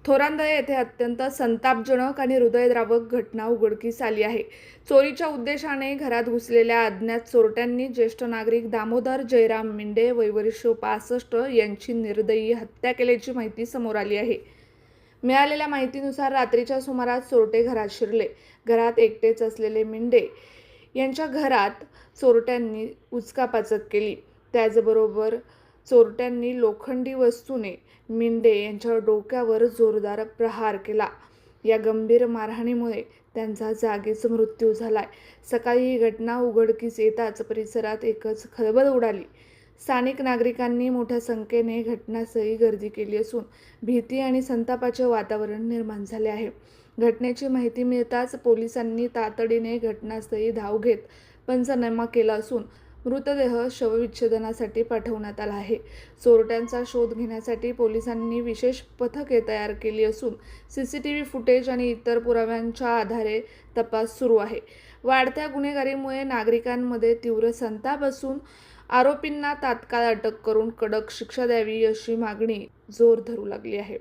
थोरांदळे येथे अत्यंत संतापजनक आणि हृदयद्रावक घटना उघडकीस आली आहे. चोरीच्या उद्देशाने घरात घुसलेल्या अज्ञात चोरट्यांनी ज्येष्ठ नागरिक दामोदर जयराम मिंडे वय वर्ष 65 यांची निर्दयी हत्या केल्याची माहिती समोर आली आहे. मिळालेल्या माहितीनुसार रात्रीच्या सुमारास चोरटे घरात शिरले. घरात एकटेच असलेले मिंडे यांच्या घरात चोरट्यांनी उचकापाचक केली. त्याचबरोबर चोरट्यांनी लोखंडी वस्तूने मिंडे यांच्या डोक्यावर जोरदार प्रहार केला. या गंभीर मारहाणीमुळे त्यांचा जागीच मृत्यू झालाय. सकाळी ही घटना उघडकीस येताच परिसरात एकच खळबळ उडाली. स्थानिक नागरिकांनी मोठ्या संख्येने घटनास्थळी गर्दी केली असून भीती आणि संतापाचे वातावरण निर्माण झाले आहे. घटनेची माहिती मिळताच पोलिसांनी तातडीने घटनास्थळी धाव घेत पंचनामा केला असून मृतदेह शवविच्छेदनासाठी पाठवण्यात आला आहे. चोरट्यांचा शोध घेण्यासाठी पोलिसांनी विशेष पथके तयार केली असून सीसीटीव्ही फुटेज आणि इतर पुराव्यांच्या आधारे तपास सुरू आहे. वाढत्या गुन्हेगारीमुळे नागरिकांमध्ये तीव्र संताप असून आरोपींना तात्काळ अटक करून कडक शिक्षा द्यावी अशी मागणी जोर धरू लागली आहे.